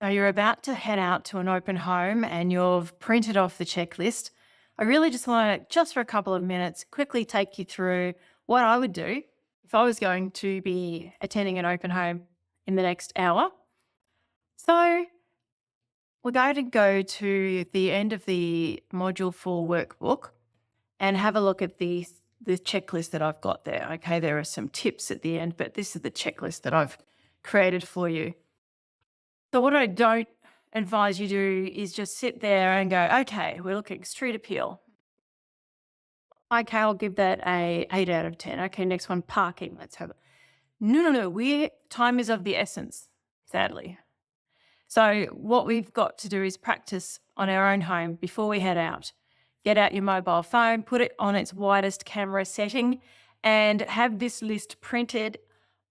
So you're about to head out to an open home and you've printed off the checklist. I really just want to, just for a couple of minutes, quickly take you through what I would do if I was going to be attending an open home in the next hour. So we're going to go to the end of the Module 4 workbook and have a look at the checklist that I've got there. Okay, there are some tips at the end, but this is the checklist that I've created for you. So what I don't advise you do is just sit there and go, okay, we're looking street appeal. Okay, I'll give that a 8 out of 10. Okay, next one, parking. Let's have it. No. Time is of the essence, sadly. So what we've got to do is practice on our own home before we head out. Get out your mobile phone, put it on its widest camera setting, and have this list printed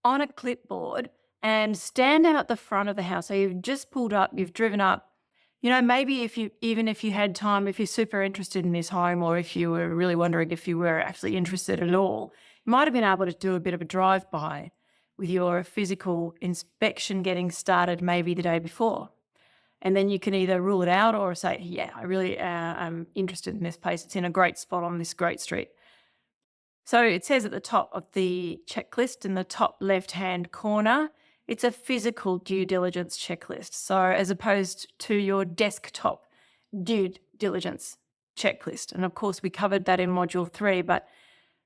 on a clipboard and stand out the front of the house. So you've just pulled up, you've driven up. Maybe if you had time, if you're super interested in this home, or if you were really wondering if you were actually interested at all, you might have been able to do a bit of a drive-by with your physical inspection getting started maybe the day before. And then you can either rule it out or say, yeah, I really am interested in this place. It's in a great spot on this great street. So it says at the top of the checklist in the top left-hand corner, it's a physical due diligence checklist. So as opposed to your desktop due diligence checklist. And of course, we covered that in Module 3, but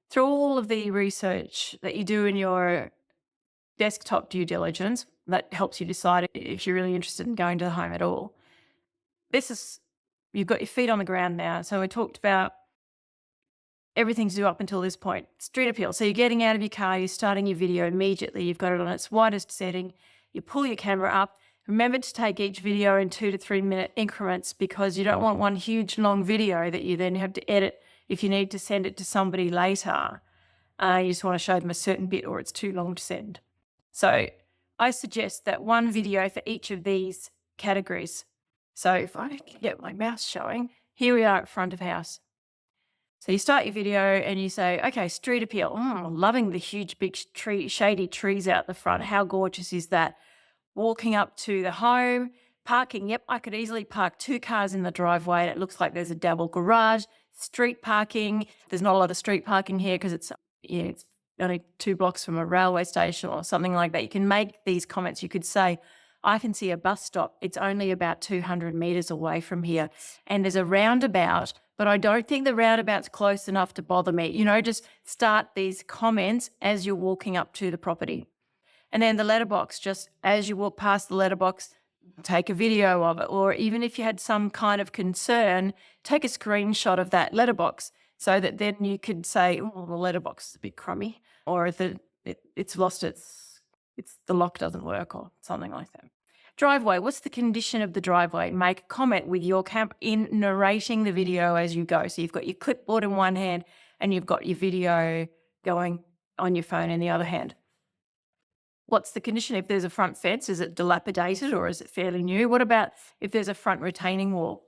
through all of the research that you do in your desktop due diligence, that helps you decide if you're really interested in going to the home at all. You've got your feet on the ground now. So we talked about everything to do up until this point. Street appeal. So you're getting out of your car, you're starting your video immediately. You've got it on its widest setting. You pull your camera up. Remember to take each video in 2 to 3 minute increments, because you don't want one huge long video that you then have to edit if you need to send it to somebody later. You just want to show them a certain bit or it's too long to send. So I suggest that one video for each of these categories. So if I can get my mouse showing, here we are at front of house. So you start your video and you say, okay, street appeal. Loving the huge, big shady trees out the front. How gorgeous is that? Walking up to the home, parking. Yep, I could easily park 2 cars in the driveway. It looks like there's a double garage. Street parking. There's not a lot of street parking here because it's only 2 blocks from a railway station or something like that. You can make these comments. You could say, I can see a bus stop. It's only about 200 metres away from here. And there's a roundabout, but I don't think the roundabout's close enough to bother me. Just start these comments as you're walking up to the property. And then the letterbox, just as you walk past the letterbox, take a video of it. Or even if you had some kind of concern, take a screenshot of that letterbox so that then you could say, oh, the letterbox is a bit crummy, or that it's lost the lock doesn't work or something like that. Driveway, what's the condition of the driveway? Make a comment with your in narrating the video as you go. So you've got your clipboard in one hand and you've got your video going on your phone in the other hand. What's the condition? If there's a front fence, is it dilapidated or is it fairly new? What about if there's a front retaining wall?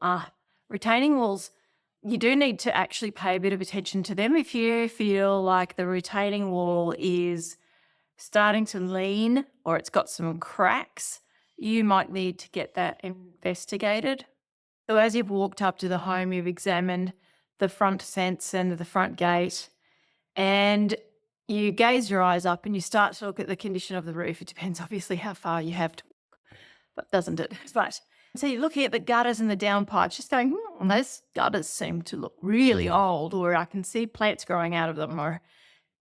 Retaining walls, you do need to actually pay a bit of attention to them. If you feel like the retaining wall is starting to lean or it's got some cracks, you might need to get that investigated. So as you've walked up to the home, you've examined the front fence and the front gate, and you gaze your eyes up and you start to look at the condition of the roof. It depends obviously how far you have to walk, but doesn't it? Right. So you're looking at the gutters and the downpipes, just going, those gutters seem to look really old, or I can see plants growing out of them, or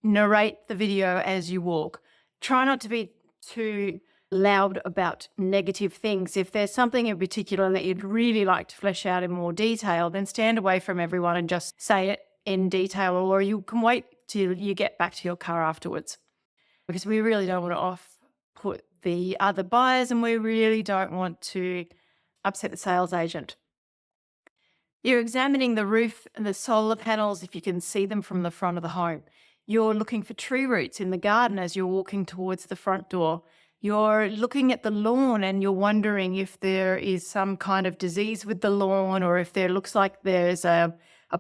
narrate the video as you walk. Try not to be too loud about negative things. If there's something in particular that you'd really like to flesh out in more detail, then stand away from everyone and just say it in detail, or you can wait till you get back to your car afterwards, because we really don't want to off-put the other buyers and we really don't want to upset the sales agent. You're examining the roof and the solar panels if you can see them from the front of the home. You're looking for tree roots in the garden as you're walking towards the front door. You're looking at the lawn and you're wondering if there is some kind of disease with the lawn, or if there looks like there's a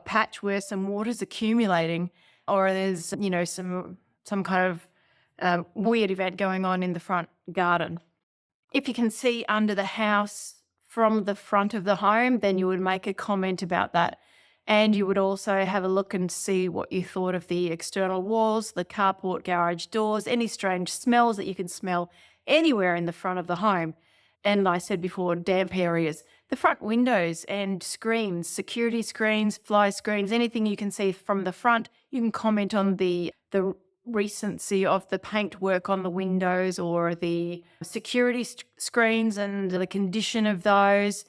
patch where some water's accumulating, or there's, some kind of weird event going on in the front garden. If you can see under the house from the front of the home, then you would make a comment about that. And you would also have a look and see what you thought of the external walls, the carport, garage doors, any strange smells that you can smell anywhere in the front of the home. And I said before, damp areas, the front windows and screens, security screens, fly screens, anything you can see from the front. You can comment on the recency of the paint work on the windows or the security screens and the condition of those,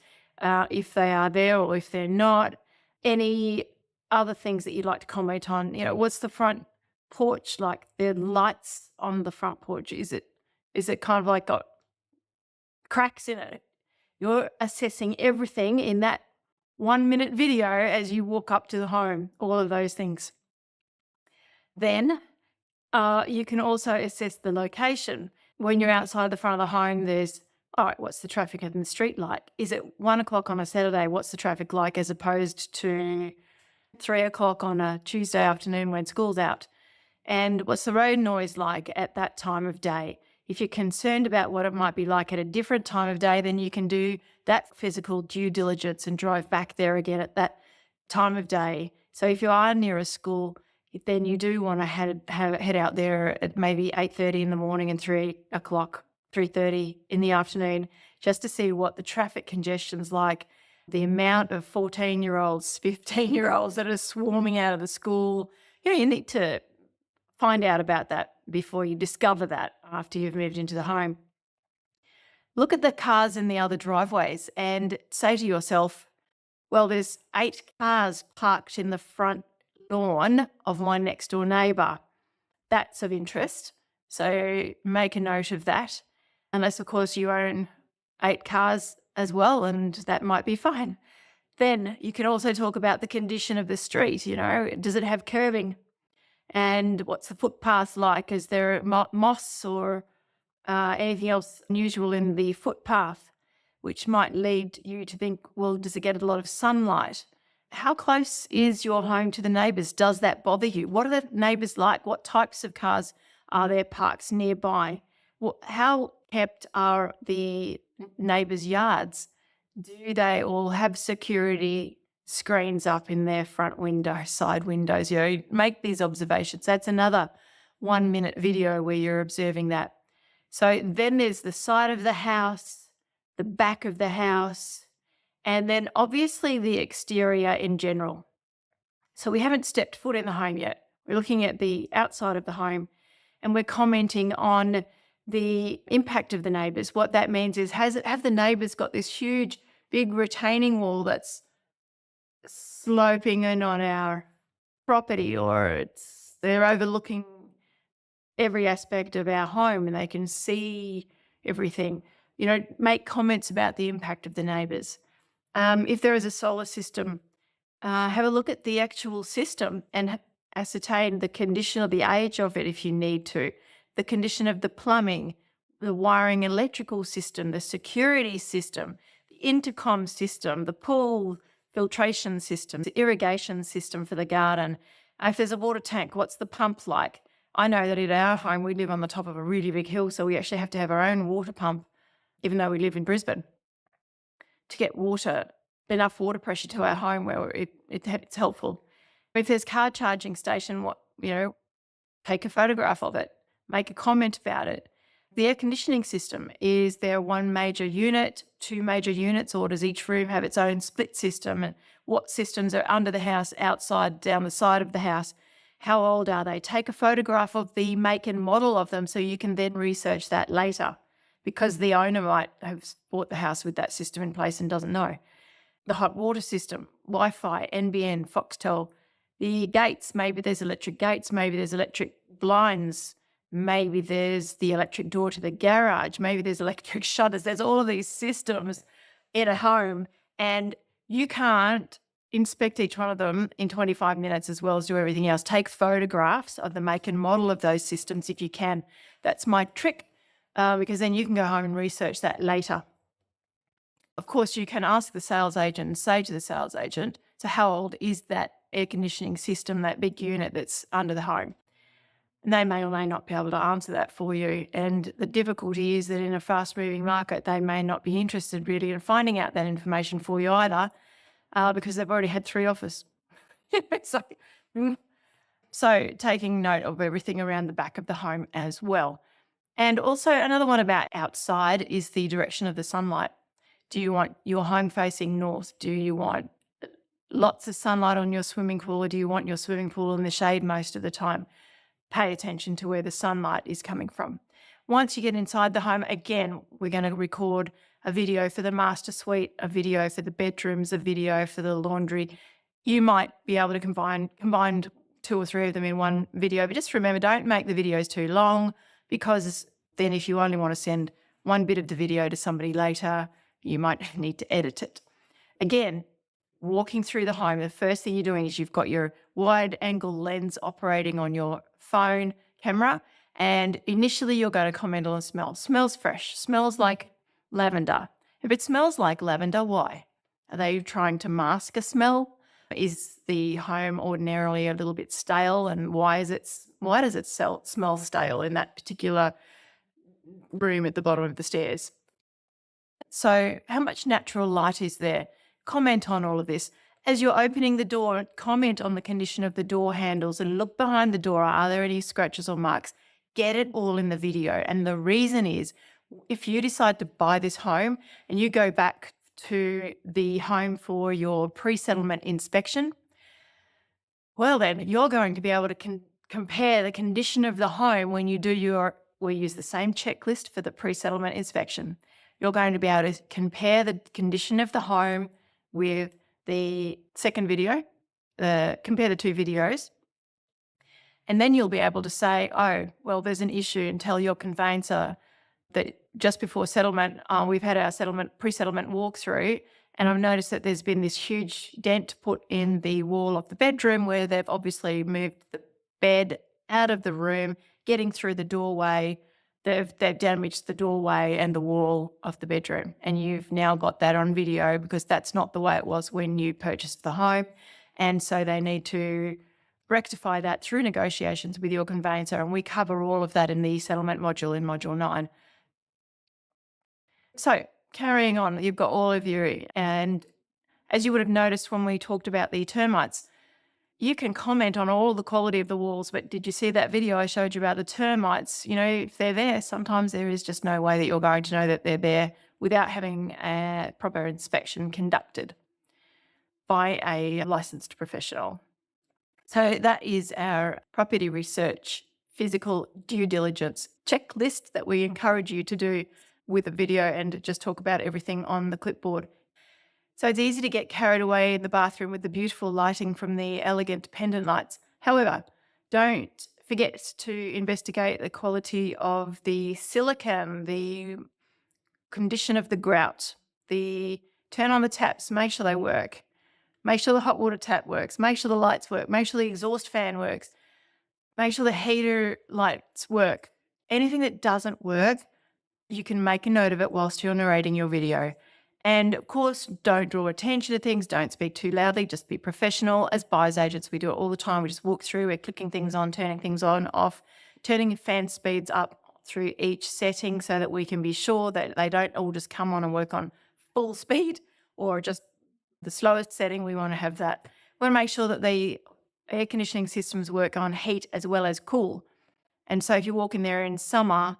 if they are there or if they're not. Any other things that you'd like to comment on? What's the front porch like? The lights on the front porch, is it kind of like got cracks in it? You're assessing everything in that 1-minute video as you walk up to the home, all of those things. Then you can also assess the location. When you're outside the front of the home, there's, all right, what's the traffic in the street like? Is it 1 o'clock on a Saturday? What's the traffic like as opposed to 3 o'clock on a Tuesday afternoon when school's out? And what's the road noise like at that time of day? If you're concerned about what it might be like at a different time of day, then you can do that physical due diligence and drive back there again at that time of day. So if you are near a school, then you do want to head out there at maybe 8:30 in the morning and 3:30 in the afternoon, just to see what the traffic congestion's like, the amount of 14-year-olds, 15-year-olds that are swarming out of the school. You need to find out about that before you discover that after you've moved into the home. Look at the cars in the other driveways and say to yourself, well, there's 8 cars parked in the front lawn of my next door neighbour. That's of interest. So make a note of that. Unless, of course, you own 8 cars as well, and that might be fine. Then you can also talk about the condition of the street. Does it have curbing? And what's the footpath like? Is there moss or anything else unusual in the footpath, which might lead you to think, well, does it get a lot of sunlight? How close is your home to the neighbours? Does that bother you? What are the neighbours like? What types of cars are there parked nearby? How kept are the neighbours' yards? Do they all have security screens up in their front window, side windows? Make these observations. That's another 1-minute video where you're observing that. So then there's the side of the house, the back of the house, and then obviously the exterior in general. So we haven't stepped foot in the home yet. We're looking at the outside of the home and we're commenting on the impact of the neighbours. What that means is, have the neighbours got this huge, big retaining wall that's sloping in on our property, or they're overlooking every aspect of our home and they can see everything? Make comments about the impact of the neighbours. If there is a solar system, have a look at the actual system and ascertain the condition or the age of it if you need to, the condition of the plumbing, the wiring electrical system, the security system, the intercom system, the pool filtration system, the irrigation system for the garden. If there's a water tank, what's the pump like? I know that at our home, we live on the top of a really big hill, so we actually have to have our own water pump, even though we live in Brisbane, to get enough water pressure to our home where it's helpful. If there's car charging station, take a photograph of it, make a comment about it. The air conditioning system, is there one major unit, 2 major units, or does each room have its own split system? And what systems are under the house, outside, down the side of the house? How old are they? Take a photograph of the make and model of them so you can then research that later, because the owner might have bought the house with that system in place and doesn't know. The hot water system, Wi-Fi, NBN, Foxtel, the gates, maybe there's electric gates, maybe there's electric blinds, maybe there's the electric door to the garage, maybe there's electric shutters. There's all of these systems in a home, and you can't inspect each one of them in 25 minutes as well as do everything else. Take photographs of the make and model of those systems if you can. That's my trick, because then you can go home and research that later. Of course, you can ask the sales agent and say to the sales agent, so how old is that air conditioning system, that big unit that's under the home? And they may or may not be able to answer that for you. And the difficulty is that in a fast-moving market, they may not be interested really in finding out that information for you either, because they've already had 3 offers. so, mm, so taking note of everything around the back of the home as well. And also another one about outside is the direction of the sunlight. Do you want your home facing north? Do you want lots of sunlight on your swimming pool, or do you want your swimming pool in the shade most of the time? Pay attention to where the sunlight is coming from. Once you get inside the home, again, we're going to record a video for the master suite, a video for the bedrooms, a video for the laundry. You might be able to combine 2 or 3 of them in one video, but just remember, don't make the videos too long, because then if you only want to send one bit of the video to somebody later, you might need to edit it. Again, walking through the home, the first thing you're doing is you've got your wide angle lens operating on your phone camera, and initially you're going to comment on the smell. Smells fresh, smells like lavender. If it smells like lavender, why? Are they trying to mask a smell? Is the home ordinarily a little bit stale, and why does it smell stale in that particular room at the bottom of the stairs? So how much natural light is there? Comment on all of this. As you're opening the door, comment on the condition of the door handles and look behind the door. Are there any scratches or marks? Get it all in the video. And the reason is, if you decide to buy this home and you go back to the home for your pre-settlement inspection, well then you're going to be able to compare the condition of the home when you do we use the same checklist for the pre-settlement inspection. You're going to be able to compare the condition of the home with the second video, compare the 2 videos, and then you'll be able to say, oh, well, there's an issue, and tell your conveyancer that just before settlement, we've had our pre-settlement walkthrough, and I've noticed that there's been this huge dent put in the wall of the bedroom where they've obviously moved the bed out of the room, getting through the doorway. They've damaged the doorway and the wall of the bedroom, and you've now got that on video, because that's not the way it was when you purchased the home. And so they need to rectify that through negotiations with your conveyancer, and we cover all of that in the settlement module in Module 9. So carrying on, you've got all of your, and as you would have noticed when we talked about the termites, you can comment on all the quality of the walls, but did you see that video I showed you about the termites? You know, if they're there, sometimes there is just no way that you're going to know that they're there without having a proper inspection conducted by a licensed professional. So that is our property research physical due diligence checklist that we encourage you to do with a video and just talk about everything on the clipboard. So it's easy to get carried away in the bathroom with the beautiful lighting from the elegant pendant lights. However, don't forget to investigate the quality of the silicone, the condition of the grout, turn on the taps, make sure they work, make sure the hot water tap works, make sure the lights work, make sure the exhaust fan works, make sure the heater lights work. Anything that doesn't work, you can make a note of it whilst you're narrating your video. And of course, don't draw attention to things. Don't speak too loudly. Just be professional. As buyer's agents, we do it all the time. We just walk through. We're clicking things on, turning things on, off, turning fan speeds up through each setting so that we can be sure that they don't all just come on and work on full speed or just the slowest setting. We want to have that. We want to make sure that the air conditioning systems work on heat as well as cool. And so if you walk in there in summer,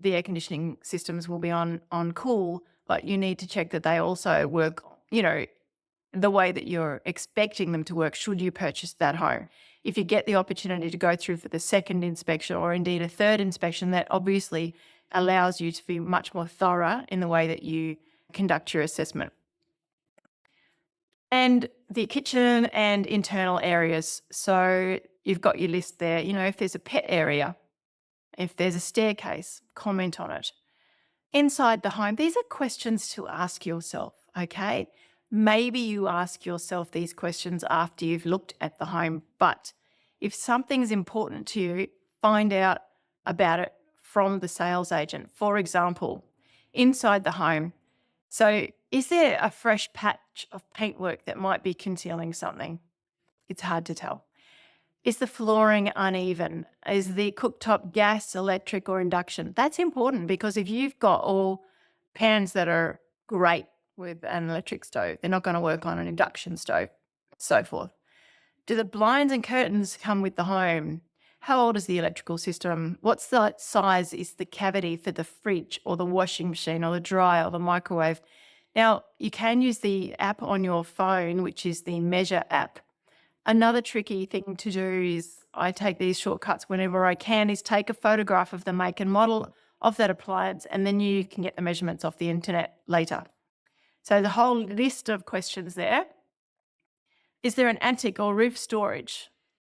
the air conditioning systems will be on cool, but you need to check that they also work, the way that you're expecting them to work should you purchase that home. If you get the opportunity to go through for the second inspection or indeed a third inspection, that obviously allows you to be much more thorough in the way that you conduct your assessment. And the kitchen and internal areas. So you've got your list there. If there's a pet area, if there's a staircase, comment on it. Inside the home, these are questions to ask yourself, okay? Maybe you ask yourself these questions after you've looked at the home, but if something's important to you, find out about it from the sales agent. For example, inside the home, so is there a fresh patch of paintwork that might be concealing something? It's hard to tell. Is the flooring uneven? Is the cooktop gas, electric, or induction? That's important because if you've got all pans that are great with an electric stove, they're not going to work on an induction stove, so forth. Do the blinds and curtains come with the home? How old is the electrical system? What's the size is the cavity for the fridge or the washing machine or the dryer or the microwave? Now, you can use the app on your phone, which is the Measure app. Another tricky thing to do is I take these shortcuts whenever I can is take a photograph of the make and model of that appliance, and then you can get the measurements off the internet later. So the whole list of questions there. Is there an attic or roof storage?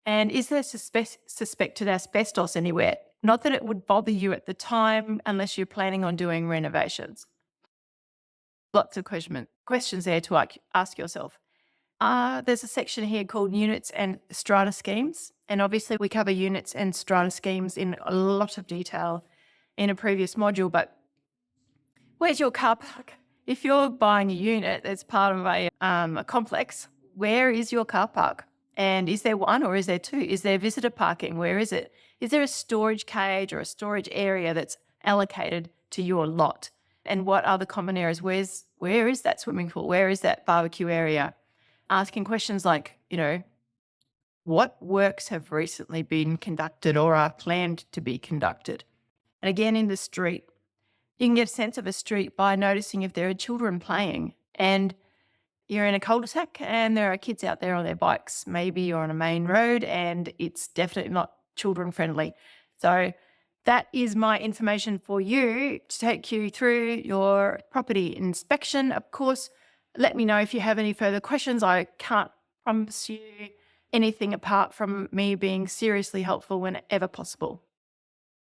And is there suspected asbestos anywhere? Not that it would bother you at the time unless you're planning on doing renovations. Lots of questions there to ask yourself. There's a section here called units and strata schemes. And obviously we cover units and strata schemes in a lot of detail in a previous module, but where's your car park? If you're buying a unit that's part of a complex, where is your car park? And is there one or is there two? Is there visitor parking? Where is it? Is there a storage cage or a storage area that's allocated to your lot? And what are the common areas? Where is that swimming pool? Where is that barbecue area? Asking questions like, what works have recently been conducted or are planned to be conducted? And again, in the street, you can get a sense of a street by noticing if there are children playing. And you're in a cul-de-sac and there are kids out there on their bikes. Maybe you're on a main road and it's definitely not children friendly. So that is my information for you to take you through your property inspection. Of course, let me know if you have any further questions. I can't promise you anything apart from me being seriously helpful whenever possible.